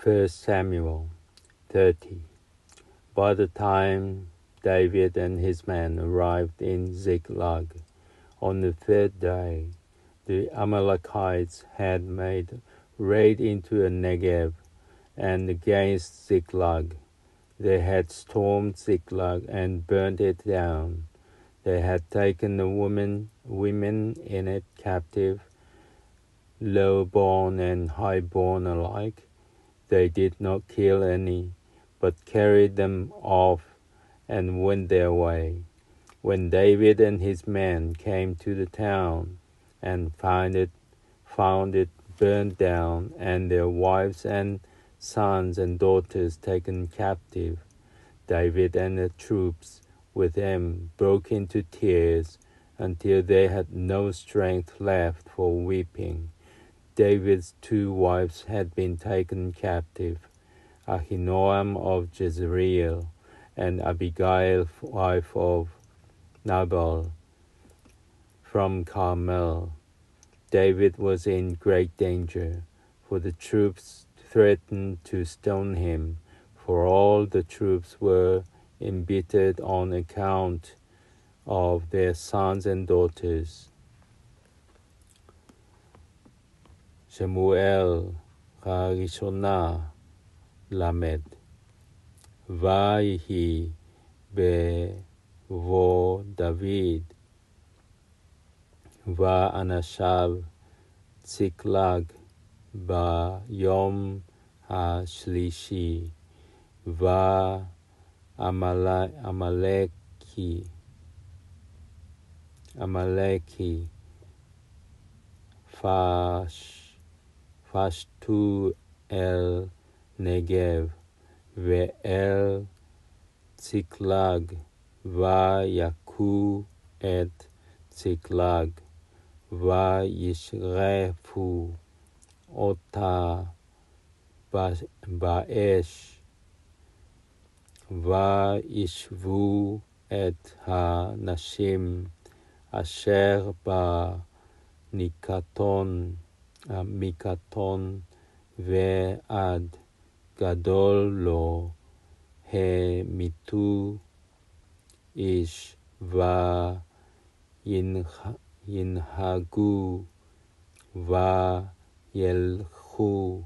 1 Samuel 30. By the time David and his men arrived in Ziklag on the third day, the Amalekites had made raid into the Negev and against Ziklag. They had stormed Ziklag and burnt it down. They had taken the women in it captive, low-born and high-born alike. They did not kill any, but carried them off and went their way. When David and his men came to the town and found it burned down, and their wives and sons and daughters taken captive, David and the troops with him broke into tears until they had no strength left for weeping. David's 2 wives had been taken captive, Ahinoam of Jezreel and Abigail, wife of Nabal from Carmel. David was in great danger, for the troops threatened to stone him, for all the troops were embittered on account of their sons and daughters. שמואל הראשונה למד. ויהי בבוא דוד ואנשיו ציקלג ביום השלישי, ועמלקי פשטו אל נגב ואל ציקלג, ויכו את ציקלג, וישרפו אותה באש, וישבו את הנשים אשר מקטון ועד גדול לו, המיתו איש, וינהגו וילכו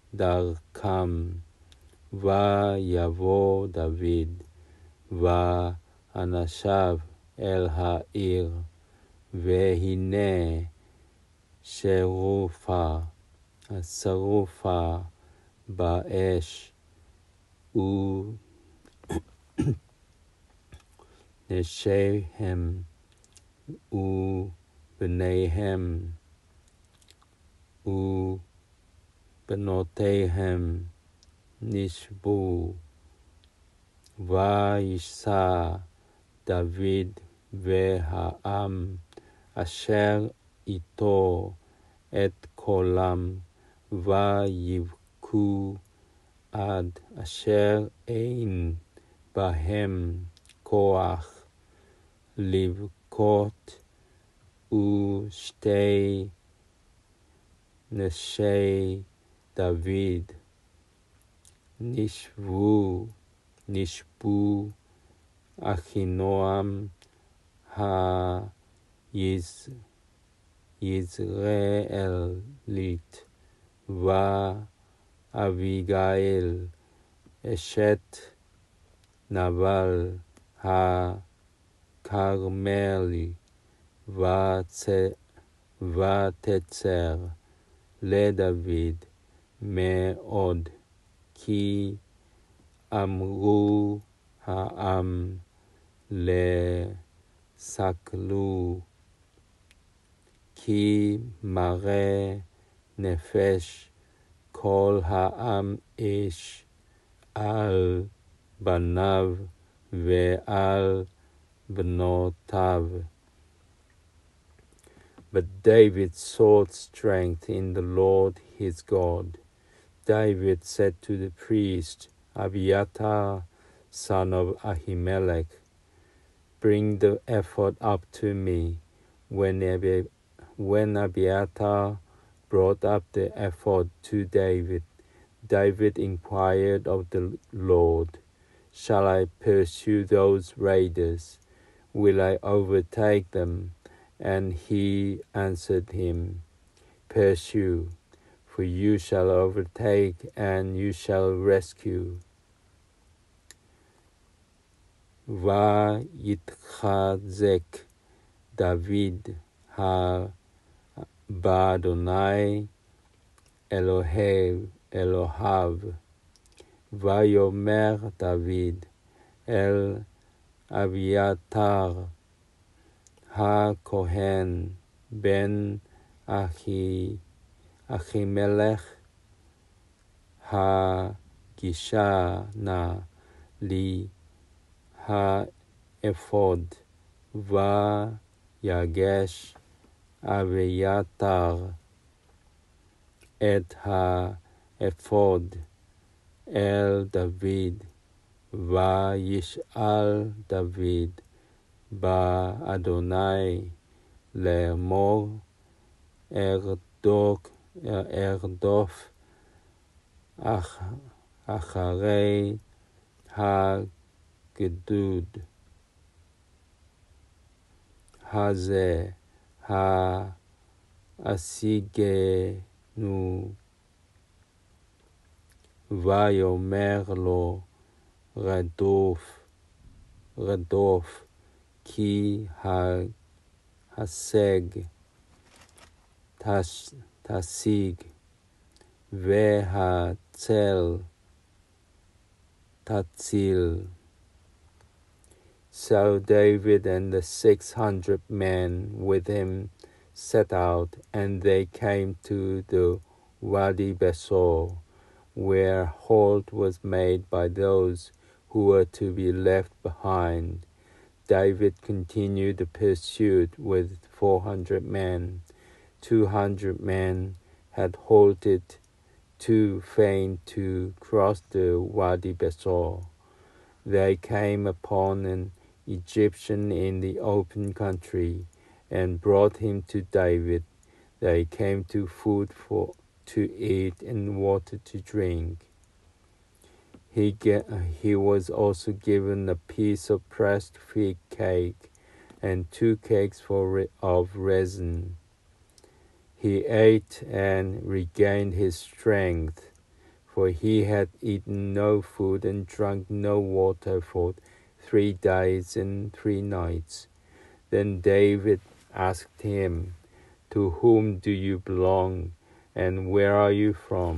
לדרכם. ויבוא דוד ואנשיו אל העיר, והנה שרופה באש, ונשיהם ובניהם ובנותיהם נשבו. וישא דוד והעם אשר איתו את קולם, ויבכו עד אשר אין בהם כוח לבכות, ושתי נשי דוד נשבו, אחינועם היזרעאלית, ואביגיל אשת נבל הכרמלי, ותצר לדוד מאוד, כי אמרו העם לסקלו, כי מראה נפש כל העם איש על בניו ועל בנותיו. But David sought strength in the Lord his God. David said to the priest Abiathar, son of Ahimelech, "Bring the ephod up to me." When Abiathar brought up the ephod to David. David inquired of the Lord, "Shall I pursue those raiders? Will I overtake them?" And he answered him, "Pursue, for you shall overtake and you shall rescue. ויתחזק דוד באדוני אלוהיו, ויאמר דוד אל אביתר הכהן בן אחימלך, הגישה נא לי האפוד, ויגש אביתר את האפוד אל דוד, וישאל דוד באדוני לאמור, ארדוף אחרי הגדוד הזה, השיגנו. ויאמר לו, רדוף, כי השג תשיג, והצל תציל. So David and the 600 men with him set out, and they came to the Wadi Besor, where halt was made by those who were to be left behind. David continued the pursuit with 400 men. 200 men had halted too faint to cross the Wadi Besor. They came upon an Egyptian in the open country and brought him to David. They came to food to eat and water to drink. He was also given a piece of pressed fig cake and 2 cakes of resin. He ate and regained his strength, for he had eaten no food and drunk no water for 3 days and 3 nights. Then David asked him, "To whom do you belong, and where are you from?"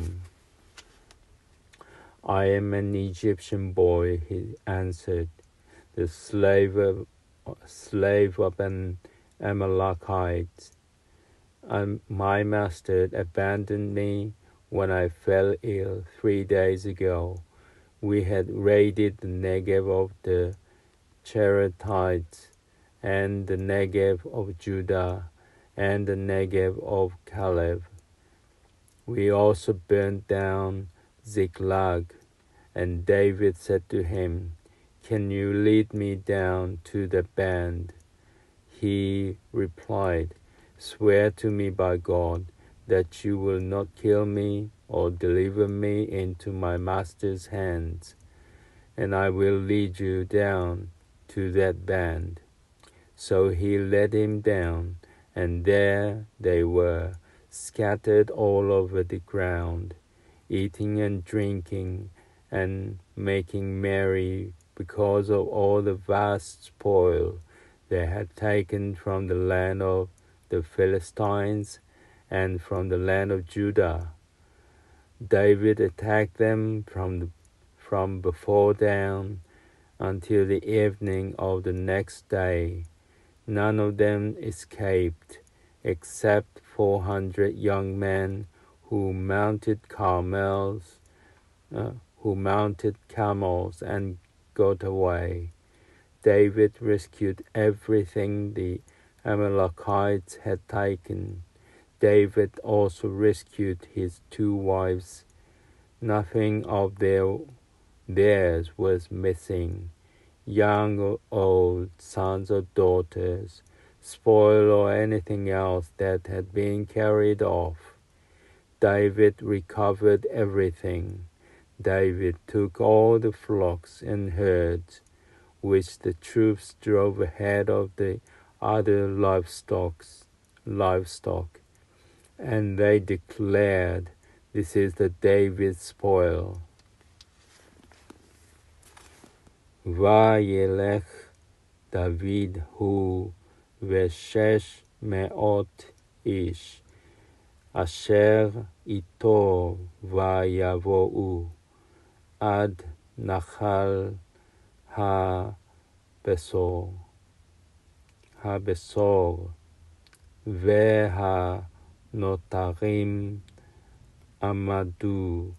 "I am an Egyptian boy," he answered, "the slave of an Amalekite. My master abandoned me when I fell ill 3 days ago. We had raided the Negev of the Cherethites, and the Negev of Judah, and the Negev of Caleb. We also burned down Ziklag." And David said to him, "Can you lead me down to the band?" He replied, "Swear to me by God that you will not kill me or deliver me into my master's hands, and I will lead you down to that band." So he led him down, and there they were, scattered all over the ground, eating and drinking and making merry because of all the vast spoil they had taken from the land of the Philistines and from the land of Judah. David attacked them from before dawn until the evening of the next day. None of them escaped, except 400 young men who mounted camels and got away. David rescued everything the Amalekites had taken. David also rescued his 2 wives. Nothing of theirs was missing, young or old, sons or daughters, spoil or anything else that had been carried off. David recovered everything. David took all the flocks and herds which the troops drove ahead of the other livestock, and they declared, "This is the David's spoil." וילך דוד הוא ו600 איש אשר איתו ויבואו עד נחל הבשור, והנותרים עמדו,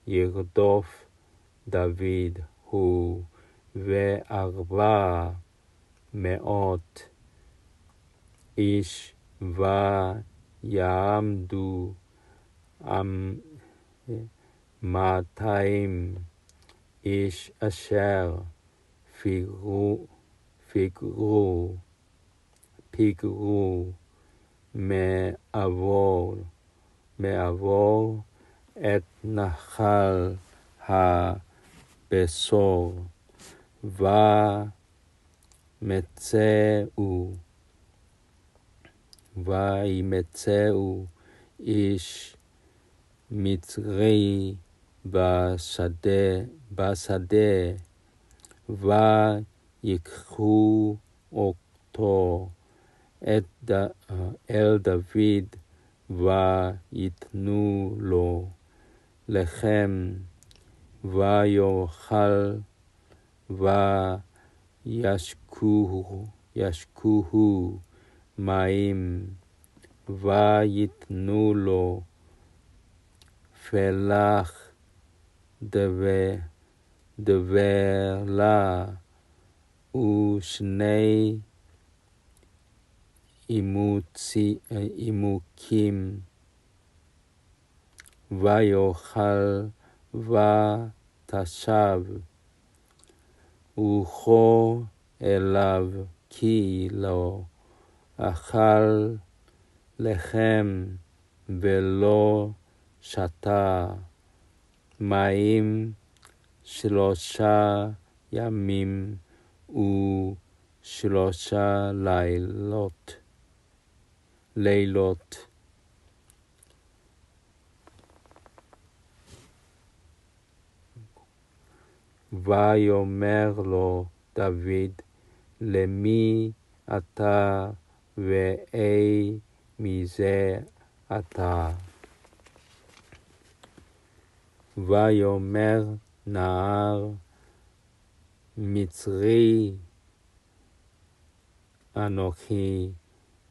וירדוף דוד הוא ו400 איש, ויעמדו 200 איש אשר פיגרו מעבור את נחל הבשור, וימצאו איש מצרי בשדה, ויקחו אותו אל דוד, ויתנו לו לחם, ויאכל, וישקוהו מים, ויתנו לו פלח דבלה ושני עימוקים, ויאכל ותשב, וכו אליו כי לא אכל לחם ולא שתה מים 3 ימים ו3 לילות. ויאמר לו דוד, למי אתה ואי מזה אתה? ויאמר נער מצרי אנוכי,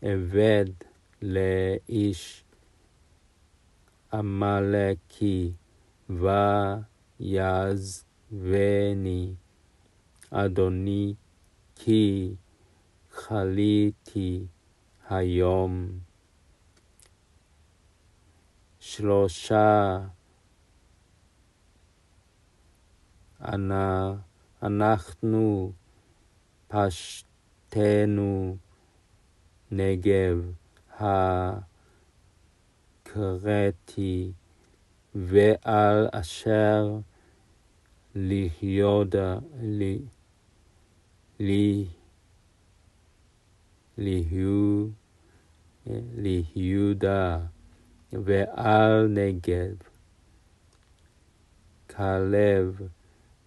עבד לאיש עמלקי, ויעזבני אדוני, כי חליתי היום 3 אנחנו פשטנו נגב הקראתי, ועל אשר ליהודה ועל נגב כלב,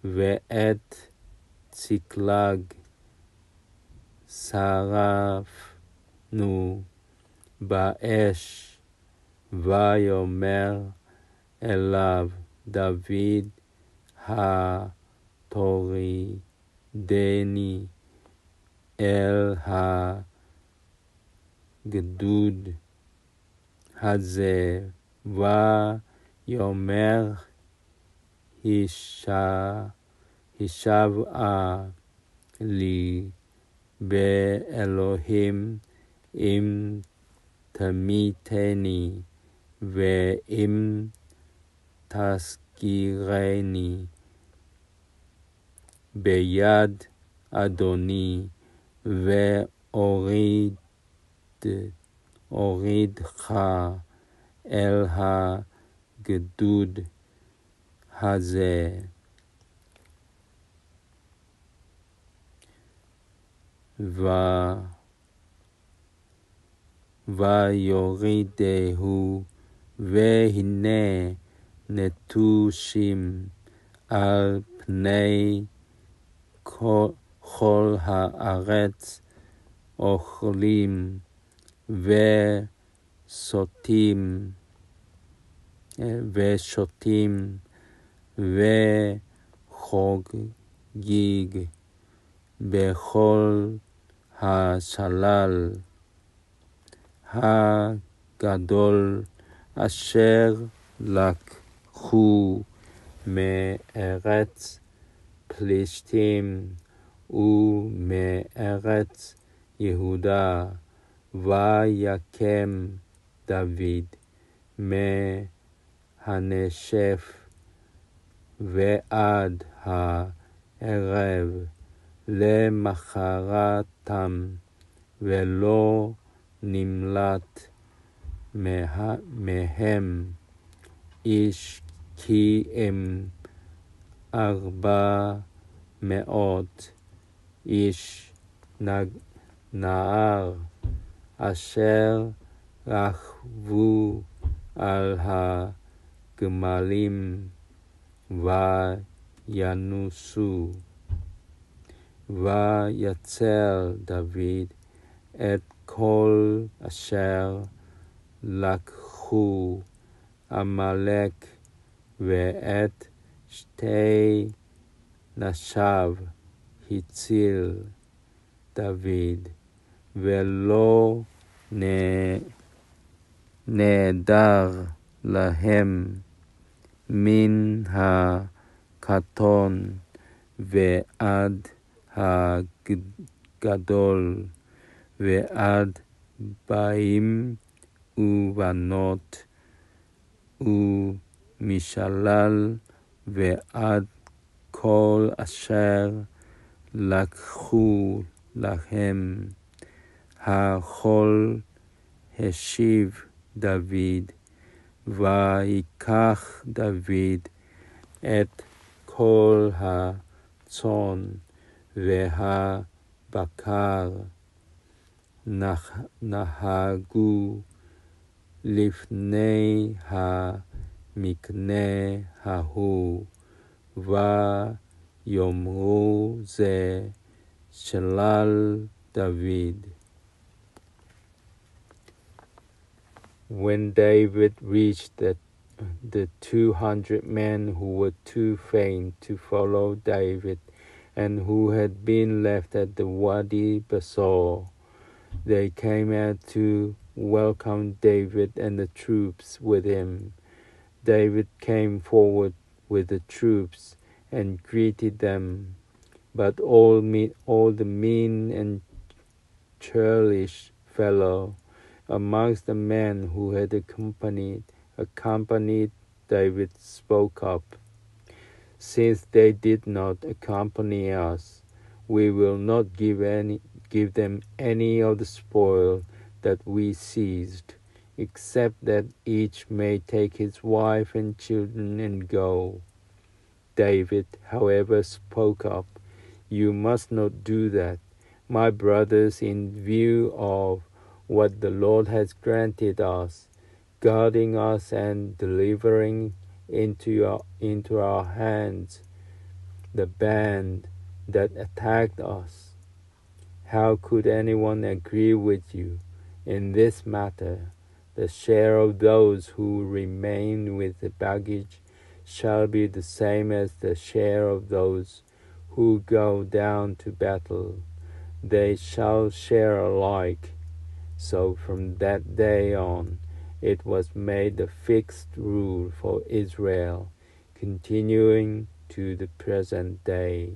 ואת צקלג שרפנו באש. ויאמר אליו דוד, התורידני אל הגדוד הזה, ויאמר הישבעה לי באלוהים, אם תמיתני ואם תסגירני ביד אדוני, ואורידך אל הגדוד הזה. ויורידהו, והנה נטושים על פני כל הארץ, אוכלים ושותים וחוגג בכל השלל הגדול אשר לקחו מארץ פלישתים ומארץ יהודה, ויקם דוד מהנשף ועד הערב למחרתם, ולא נמלט מהם איש, כי הם 400 איש נער אשר רכבו על הגמלים וינוסו. ויצר דוד את כל אשר לקחו עמלק, ואת שתי נשיו הציל דוד, ולא נעדר להם מן הקטון ועד הגדול, ועד באים ובנות, ומשלל ועד כל אשר לקחו להם. הכל השיב דוד, ויקח דוד את כל הצאן והבקר, נהגו לפני המקנה ההוא, ויאמרו זה שלל דוד. When David reached the 200 men who were too faint to follow David, and who had been left at the Wadi Basor, they came out to welcome David and the troops with him. David came forward with the troops and greeted them, but all the mean and churlish fellow amongst the men who had accompanied David spoke up. Since they did not accompany us, we will not give them any of the spoil that we seized, except that each may take his wife and children and go. David, however, spoke up, "You must not do that, my brothers, in view of what the Lord has granted us, guarding us and delivering into our hands the band that attacked us. How could anyone agree with you in this matter? The share of those who remain with the baggage shall be the same as the share of those who go down to battle. They shall share alike." So from that day on, it was made a fixed rule for Israel, continuing to the present day.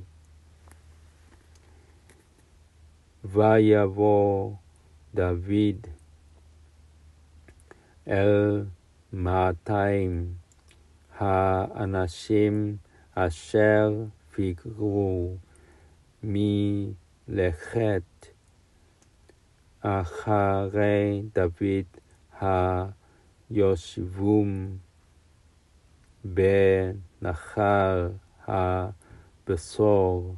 ויבוא דוד אל 200 האנשים אשר פיגרו מלכת אחרי דוד יושבום בנחל הבשור,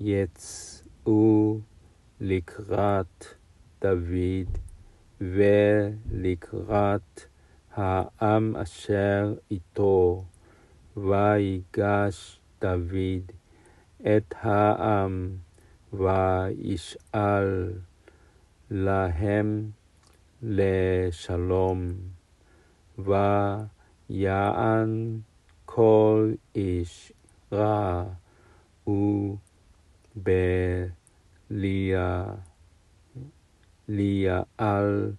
היצאו לקראת דוד ולקראת העם אשר איתו, ויגש דוד את העם וישאל להם לשלום, ויען כל איש רע ובליעל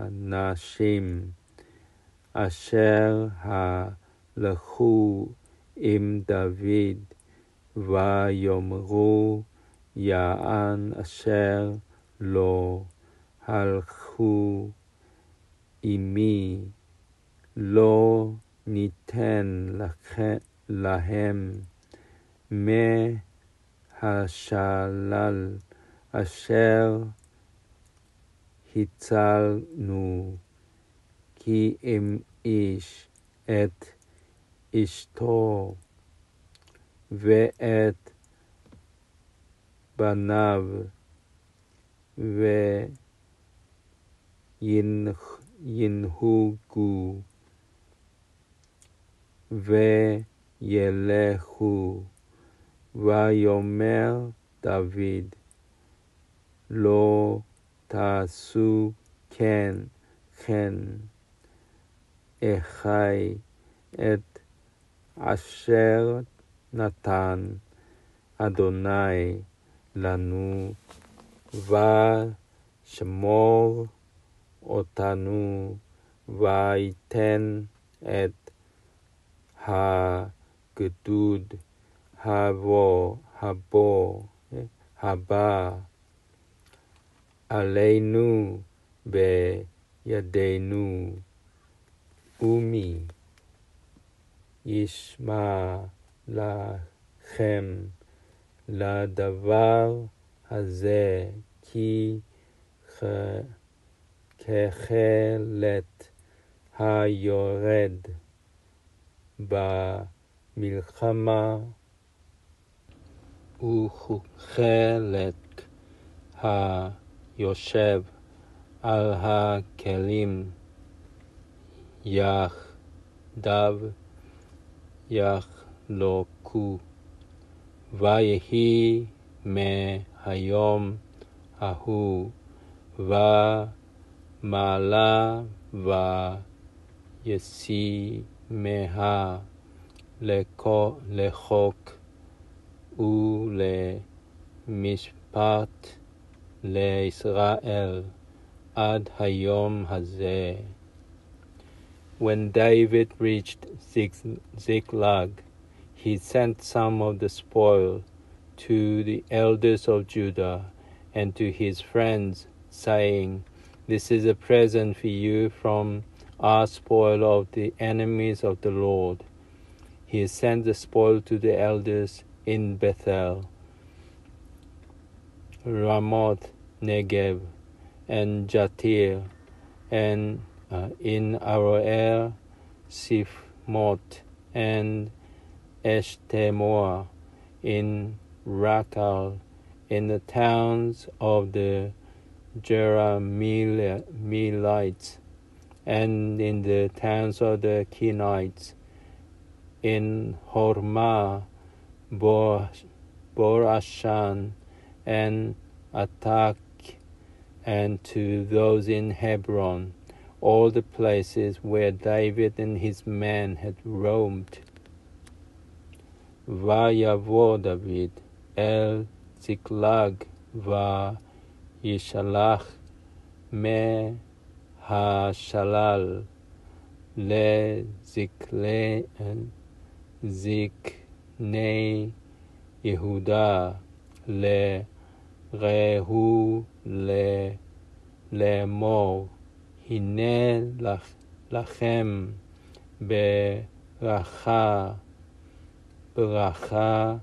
מהנשים אשר הלכו עם דוד, ויאמרו יען אשר לא הלכו עמי, לא ניתן להם מהשלל אשר הצלנו, כי אם איש את אשתו ואת בניו וינהגו וילכו. ויאמר דוד, לא תעשו כן, אחי את אשר נתן אדוני לנו, ושמור אותנו, ויתן את הגדוד הבא עלינו בידינו, ומי ישמע לכם לדבר הזה, כי כחלת היורד במלחמה וכחלק היושב על הכלים יחדיו יחלוקו. ויהי מהיום ההוא ומעלה וישימיה לחוק ולמשפט לישראל עד היום הזה. When David reached Ziklag, he sent some of the spoil to the elders of Judah and to his friends, saying, "This is a present for you from our spoil of the enemies of the Lord." He sent the spoil to the elders in Bethel, Ramoth Negev, and Jatir, and in Aroer, Sifmot, and Eshtemoa, in Rakal, in the towns of the Jerahmeelites, and in the towns of the Kenites, in Hormah, Borashan, and Atak, and to those in Hebron, all the places where David and his men had roamed. ויבוא דוד אל ציקלג וישלח מהשלל לזקני יהודה לרעהו לאמור, הנה לכם ברכה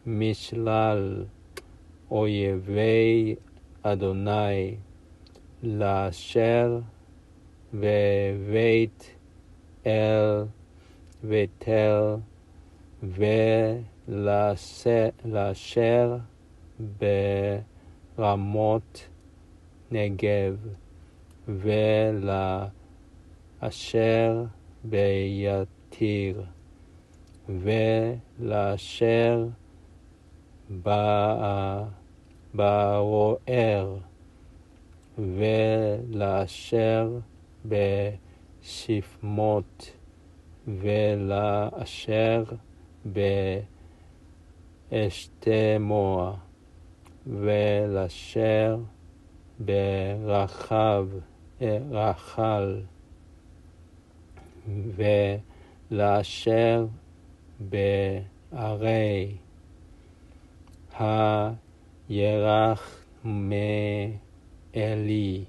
משלל אויבי אדוני, ולאשר ובית אל ותל ולאשר ברמות נגב ולאשר ביתיר ולאשר ברוער ולאשר בשפמות ולאשר באשתמוע ולאשר ברחל ולאשר בערי הירח מאלי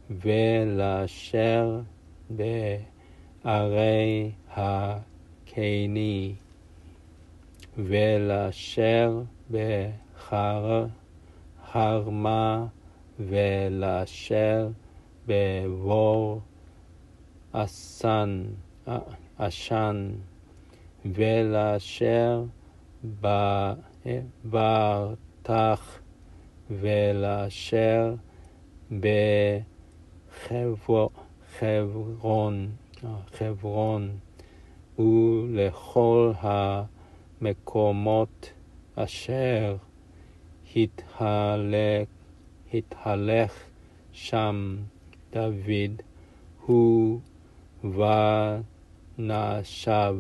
ולאשר בערי הקני ולאשר בחרמה ולאשר בבור עשן ולאשר ברתח ולאשר חברון ולכל המקומות אשר התהלך שם דוד הוא ונשיו